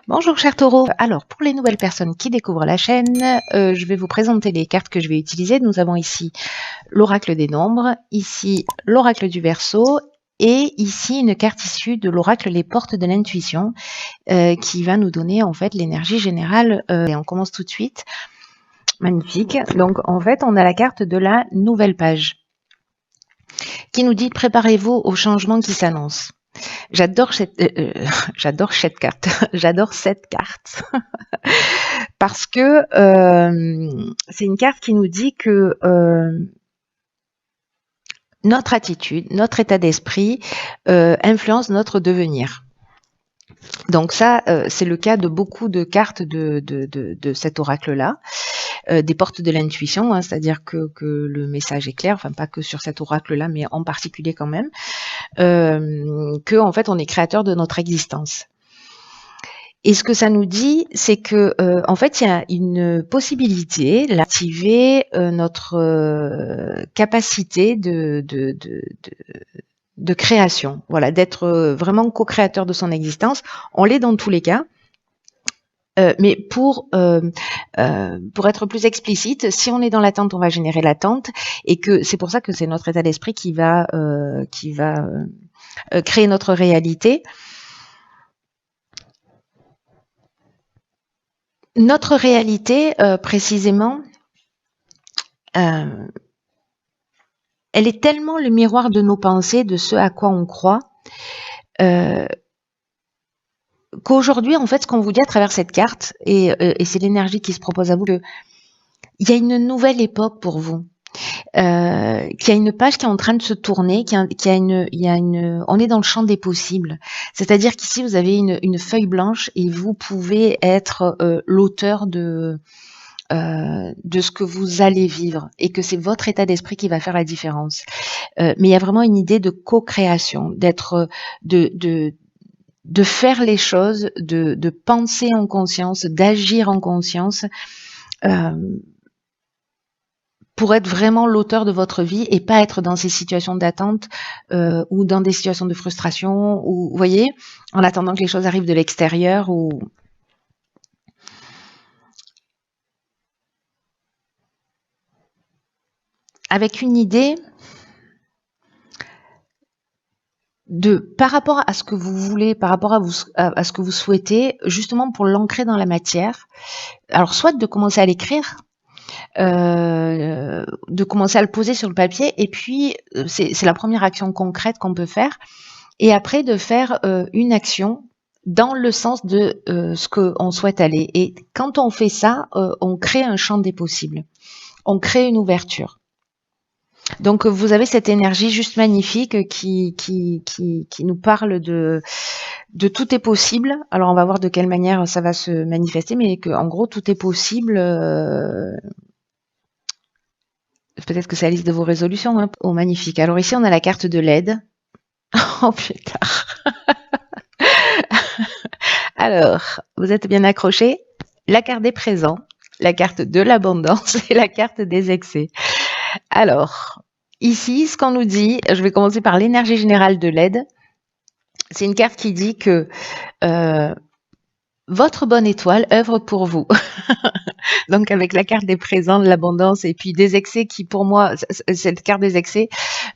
Bonjour chers taureaux. Alors pour les nouvelles personnes qui découvrent la chaîne, je vais vous présenter les cartes que je vais utiliser. Nous avons ici l'oracle des nombres, ici l'oracle du Verseau et ici une carte issue de l'oracle les portes de l'intuition qui va nous donner en fait l'énergie générale. Et on commence tout de suite. Magnifique. Donc en fait on a la carte de la nouvelle page qui nous dit préparez-vous au changement qui s'annonce. J'adore cette carte. J'adore cette carte parce que c'est une carte qui nous dit que notre attitude, notre état d'esprit influence notre devenir. Donc ça, c'est le cas de beaucoup de cartes de cet oracle-là, des portes de l'intuition, hein, c'est-à-dire que le message est clair, enfin pas que sur cet oracle-là, mais en particulier quand même, que en fait on est créateur de notre existence. Et ce que ça nous dit, c'est que en fait, il y a une possibilité d'activer notre capacité de création, voilà, d'être vraiment co-créateur de son existence. On l'est dans tous les cas. Mais pour être plus explicite, si on est dans l'attente, on va générer l'attente, et que c'est pour ça que c'est notre état d'esprit qui va créer notre réalité. Notre réalité, précisément, elle est tellement le miroir de nos pensées, de ce à quoi on croit, qu'aujourd'hui, en fait, ce qu'on vous dit à travers cette carte, et c'est l'énergie qui se propose à vous, il y a une nouvelle époque pour vous. Qu'il y a une page qui est en train de se tourner, on est dans le champ des possibles. C'est-à-dire qu'ici, vous avez une feuille blanche et vous pouvez être l'auteur de ce que vous allez vivre et que c'est votre état d'esprit qui va faire la différence. Mais il y a vraiment une idée de co-création, d'être, de faire les choses, de penser en conscience, d'agir en conscience, pour être vraiment l'auteur de votre vie et pas être dans ces situations d'attente ou dans des situations de frustration ou, vous voyez, en attendant que les choses arrivent de l'extérieur ou... Avec une idée de, par rapport à ce que vous voulez, par rapport à ce que vous souhaitez, justement pour l'ancrer dans la matière, alors soit de commencer à l'écrire, de commencer à le poser sur le papier, et puis c'est la première action concrète qu'on peut faire, et après de faire une action dans le sens de ce qu'on souhaite aller. Et quand on fait ça, on crée un champ des possibles, on crée une ouverture. Donc vous avez cette énergie juste magnifique qui nous parle de tout est possible. Alors on va voir de quelle manière ça va se manifester, mais que en gros tout est possible. Peut-être que c'est la liste de vos résolutions. Hein. Oh magnifique. Alors ici on a la carte de l'aide. Oh putain. Alors vous êtes bien accrochés. La carte des présents, la carte de l'abondance et la carte des excès. Alors, ici, ce qu'on nous dit, je vais commencer par l'énergie générale de l'aide. C'est une carte qui dit que votre bonne étoile œuvre pour vous. Donc, avec la carte des présents, de l'abondance et puis des excès qui, pour moi, cette carte des excès,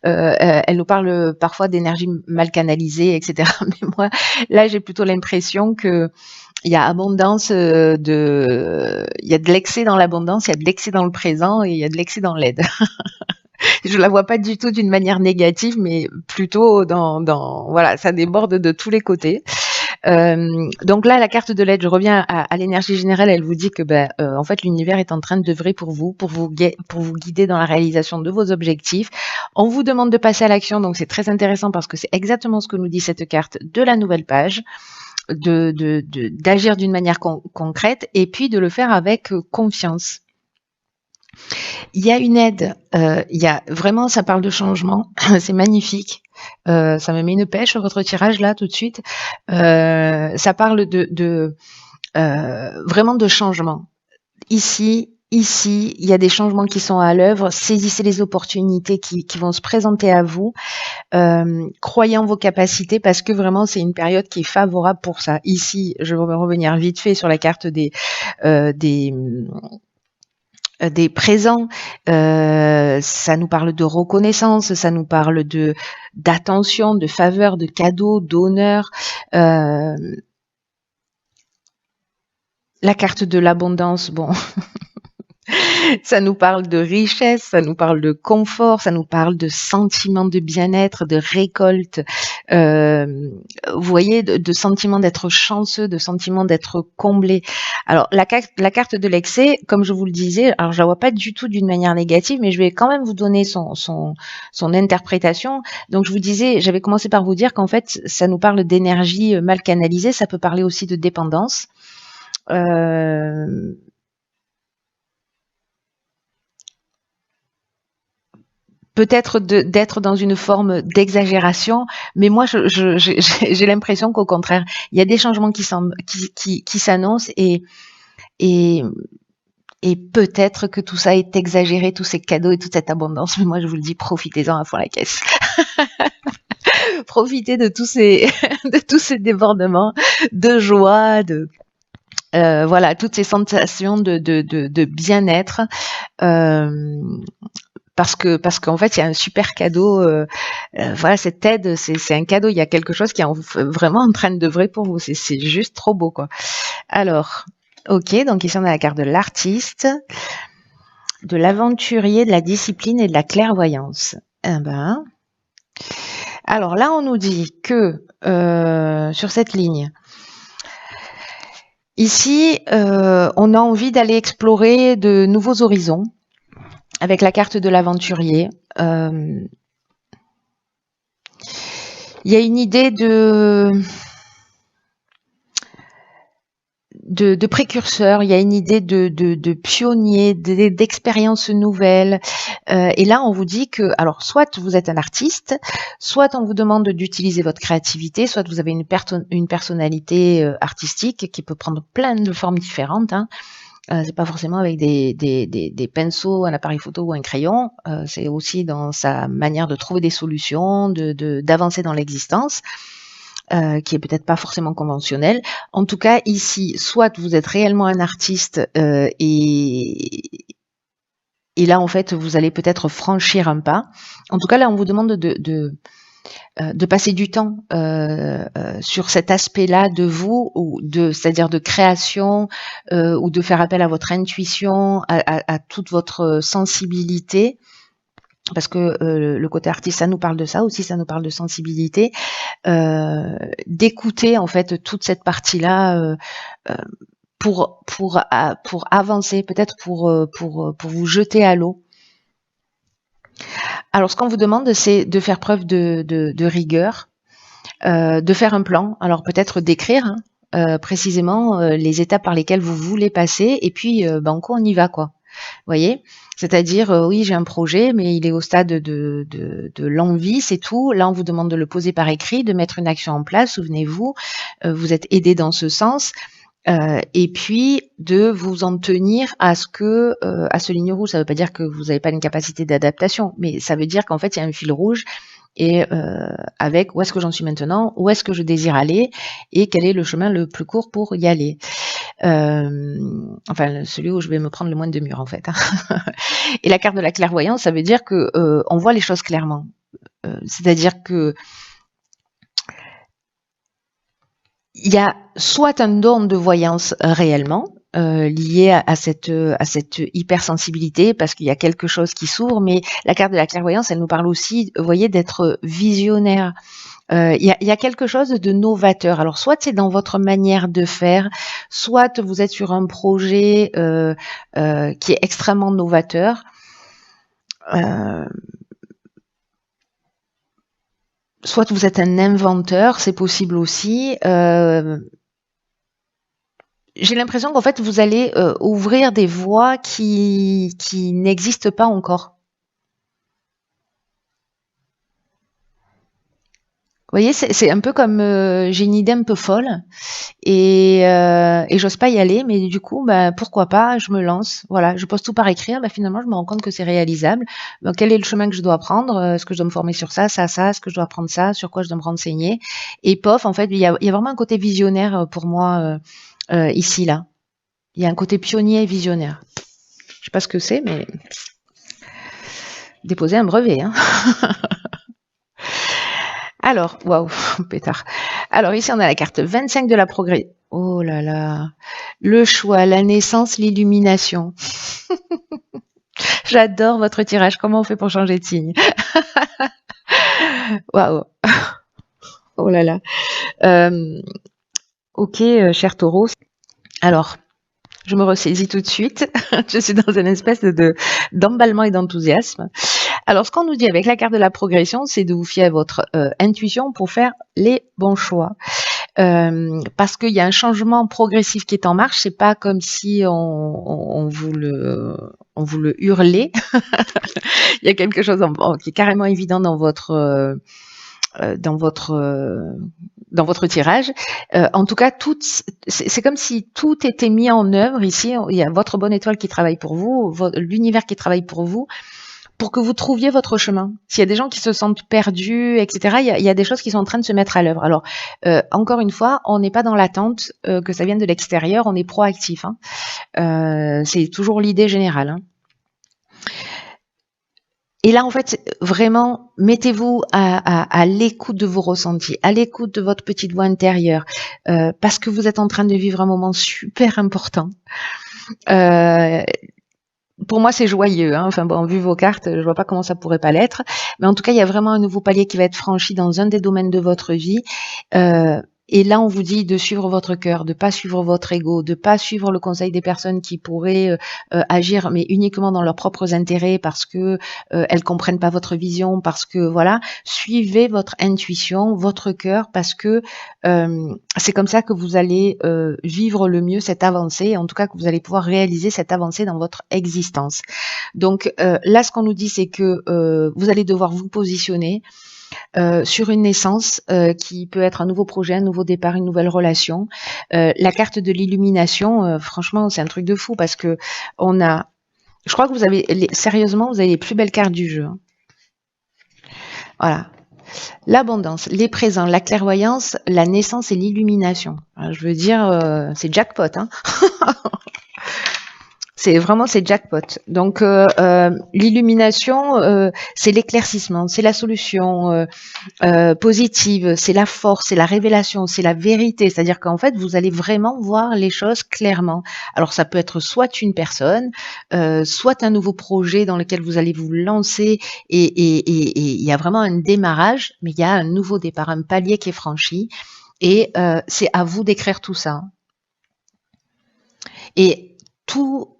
elle nous parle parfois d'énergie mal canalisée, etc. Mais moi, là, j'ai plutôt l'impression que il y a abondance il y a de l'excès dans l'abondance, il y a de l'excès dans le présent et il y a de l'excès dans l'aide. Je la vois pas du tout d'une manière négative, mais plutôt voilà, ça déborde de tous les côtés. Donc là, la carte de l'aide, je reviens à l'énergie générale, elle vous dit que en fait, l'univers est en train d'œuvrer pour vous guider dans la réalisation de vos objectifs. On vous demande de passer à l'action, donc c'est très intéressant parce que c'est exactement ce que nous dit cette carte de la nouvelle page. D'agir d'une manière concrète et puis de le faire avec confiance. Il y a une aide, il y a vraiment, ça parle de changement, c'est magnifique. Ça me met une pêche sur votre tirage là tout de suite. Ça parle vraiment de changement. Ici, ici, il y a des changements qui sont à l'œuvre. Saisissez les opportunités qui vont se présenter à vous. Croyez en vos capacités parce que vraiment, c'est une période qui est favorable pour ça. Ici, je vais revenir vite fait sur la carte des présents. Ça nous parle de reconnaissance, ça nous parle d'attention, de faveur, de cadeaux, d'honneur. La carte de l'abondance, bon, ça nous parle de richesse, ça nous parle de confort, ça nous parle de sentiment de bien-être, de récolte. Vous voyez, de sentiment d'être chanceux, de sentiment d'être comblé. Alors, la carte de l'excès, comme je vous le disais, alors je la vois pas du tout d'une manière négative, mais je vais quand même vous donner son interprétation. Donc, je vous disais, j'avais commencé par vous dire qu'en fait, ça nous parle d'énergie mal canalisée, ça peut parler aussi de dépendance. Peut-être d'être dans une forme d'exagération, mais moi j'ai l'impression qu'au contraire, il y a des changements qui s'annoncent et peut-être que tout ça est exagéré, tous ces cadeaux et toute cette abondance, mais moi je vous le dis, profitez-en à fond la caisse. Profitez de tous ces de tous ces débordements de joie, voilà, toutes ces sensations de bien-être. Parce qu'en fait, il y a un super cadeau. Voilà, cette aide, c'est un cadeau. Il y a quelque chose qui est vraiment en train d'œuvrer pour vous. C'est juste trop beau, quoi. Alors, ok, donc ici on a la carte de l'artiste, de l'aventurier, de la discipline et de la clairvoyance. Eh ben, alors là, on nous dit que sur cette ligne, ici, on a envie d'aller explorer de nouveaux horizons. Avec la carte de l'aventurier, il y a une idée de précurseur, il y a une idée de pionnier, d'expériences nouvelles. Et là, on vous dit que, alors, soit vous êtes un artiste, soit on vous demande d'utiliser votre créativité, soit vous avez une personnalité artistique qui peut prendre plein de formes différentes. Hein. C'est pas forcément avec des pinceaux, un appareil photo ou un crayon. C'est aussi dans sa manière de trouver des solutions, d'avancer dans l'existence, qui est peut-être pas forcément conventionnelle. En tout cas, ici, soit vous êtes réellement un artiste et là, en fait, vous allez peut-être franchir un pas. En tout cas, là, on vous demande de passer du temps sur cet aspect-là de vous, c'est-à-dire de création, ou de faire appel à votre intuition, à toute votre sensibilité, parce que le côté artiste, ça nous parle de ça aussi, ça nous parle de sensibilité, d'écouter en fait toute cette partie-là pour avancer, peut-être pour vous jeter à l'eau. Alors, ce qu'on vous demande, c'est de faire preuve de rigueur, de faire un plan. Alors, peut-être d'écrire précisément les étapes par lesquelles vous voulez passer, et puis, banco, on y va, quoi. Vous voyez? C'est-à-dire, oui, j'ai un projet, mais il est au stade de l'envie, c'est tout. Là, on vous demande de le poser par écrit, de mettre une action en place. Souvenez-vous, vous êtes aidé dans ce sens. Et puis de vous en tenir à ce ligne rouge. Ça ne veut pas dire que vous n'avez pas une capacité d'adaptation, mais ça veut dire qu'en fait il y a un fil rouge et avec où est-ce que j'en suis maintenant, où est-ce que je désire aller et quel est le chemin le plus court pour y aller. Enfin, celui où je vais me prendre le moins de murs en fait. Et la carte de la clairvoyance, ça veut dire que on voit les choses clairement. C'est-à-dire que il y a soit un don de voyance réellement lié à cette hypersensibilité parce qu'il y a quelque chose qui s'ouvre, mais la carte de la clairvoyance, elle nous parle aussi, vous voyez, d'être visionnaire. Il y a quelque chose de novateur. Alors, soit c'est dans votre manière de faire, soit vous êtes sur un projet qui est extrêmement novateur. Soit vous êtes un inventeur, c'est possible aussi. J'ai l'impression qu'en fait, vous allez ouvrir des voies qui n'existent pas encore. Vous voyez, c'est un peu comme j'ai une idée un peu folle et et j'ose pas y aller, mais du coup, bah, pourquoi pas, je me lance. Voilà, je pose tout par écrit, bah, finalement, je me rends compte que c'est réalisable. Donc, quel est le chemin que je dois prendre? Est-ce que je dois me former sur ça, ça, ça? Est-ce que je dois apprendre ça? Sur quoi je dois me renseigner? Et pof, en fait, il y a vraiment un côté visionnaire pour moi ici, là. Il y a un côté pionnier et visionnaire. Je sais pas ce que c'est, mais déposer un brevet, hein. Alors, waouh, pétard. Alors ici, on a la carte 25 de la progrès. Oh là là. Le choix, la naissance, l'illumination. J'adore votre tirage. Comment on fait pour changer de signe? Waouh. Oh là là. Ok, cher taureau. Alors, je me ressaisis tout de suite. Je suis dans une espèce d'emballement et d'enthousiasme. Alors, ce qu'on nous dit avec la carte de la progression, c'est de vous fier à votre intuition pour faire les bons choix. Parce qu'il y a un changement progressif qui est en marche. C'est pas comme si on vous le hurlait. Il y a quelque chose qui est carrément évident dans votre tirage. En tout cas, c'est comme si tout était mis en œuvre ici. Il y a votre bonne étoile qui travaille pour vous, l'univers qui travaille pour vous, pour que vous trouviez votre chemin. S'il y a des gens qui se sentent perdus, etc., il y a des choses qui sont en train de se mettre à l'œuvre. Alors, encore une fois, on n'est pas dans l'attente que ça vienne de l'extérieur, on est proactif. C'est toujours l'idée générale. Et là, en fait, vraiment, mettez-vous à l'écoute de vos ressentis, à l'écoute de votre petite voix intérieure, parce que vous êtes en train de vivre un moment super important. Pour moi, c'est joyeux. Enfin bon, vu vos cartes, je vois pas comment ça pourrait pas l'être. Mais en tout cas, il y a vraiment un nouveau palier qui va être franchi dans un des domaines de votre vie. Et là, on vous dit de suivre votre cœur, de pas suivre votre ego, de pas suivre le conseil des personnes qui pourraient agir, mais uniquement dans leurs propres intérêts parce que elles comprennent pas votre vision, parce que voilà, suivez votre intuition, votre cœur, parce que c'est comme ça que vous allez vivre le mieux cette avancée, en tout cas que vous allez pouvoir réaliser cette avancée dans votre existence. Donc là, ce qu'on nous dit, c'est que vous allez devoir vous positionner sur une naissance qui peut être un nouveau projet, un nouveau départ, une nouvelle relation. La carte de l'illumination, franchement, c'est un truc de fou parce que je crois que sérieusement, vous avez les plus belles cartes du jeu. Voilà. L'abondance, les présents, la clairvoyance, la naissance et l'illumination. Je veux dire, c'est jackpot, hein. C'est jackpot. Donc l'illumination, c'est l'éclaircissement, c'est la solution positive, c'est la force, c'est la révélation, c'est la vérité. C'est-à-dire qu'en fait, vous allez vraiment voir les choses clairement. Alors ça peut être soit une personne, soit un nouveau projet dans lequel vous allez vous lancer et il y a vraiment un démarrage, mais il y a un nouveau départ, un palier qui est franchi et c'est à vous d'écrire tout ça. Et tout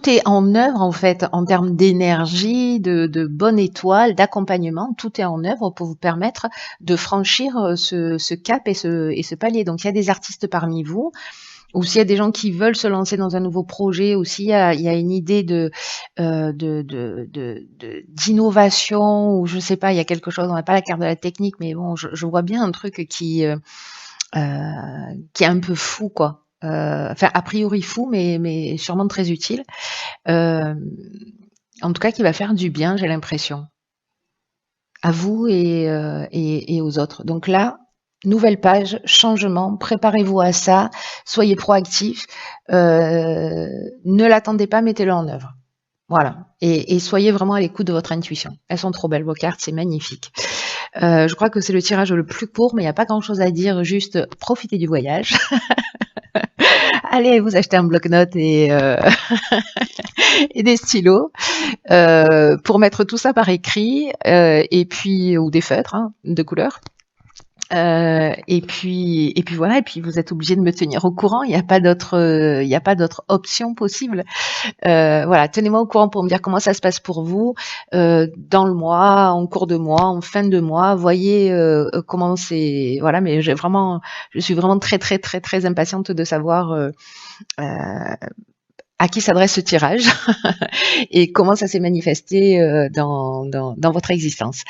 est en œuvre en fait en termes d'énergie, de bonne étoile, d'accompagnement. Tout est en œuvre pour vous permettre de franchir ce cap et ce palier. Donc il y a des artistes parmi vous, ou s'il y a des gens qui veulent se lancer dans un nouveau projet, ou s'il y a une idée d'innovation, ou je sais pas, il y a quelque chose. On n'a pas la carte de la technique, mais bon, je vois bien un truc qui est un peu fou, quoi. Enfin, a priori fou, mais sûrement très utile. En tout cas, qui va faire du bien, j'ai l'impression. À vous et aux autres. Donc là, nouvelle page, changement, préparez-vous à ça, soyez proactifs, ne l'attendez pas, mettez-le en œuvre. Voilà. Et soyez vraiment à l'écoute de votre intuition. Elles sont trop belles, vos cartes, c'est magnifique. Je crois que c'est le tirage le plus court, mais il n'y a pas grand-chose à dire, juste profitez du voyage. Allez vous acheter un bloc-notes et des stylos pour mettre tout ça par écrit et puis ou des feutres de couleur. Et puis voilà, et puis vous êtes obligé de me tenir au courant. Il n'y a pas d'autre option possible. Voilà, tenez-moi au courant pour me dire comment ça se passe pour vous dans le mois, en cours de mois, en fin de mois. Voyez comment c'est. Voilà, mais je suis vraiment très très très très impatiente de savoir à qui s'adresse ce tirage et comment ça s'est manifesté dans votre existence.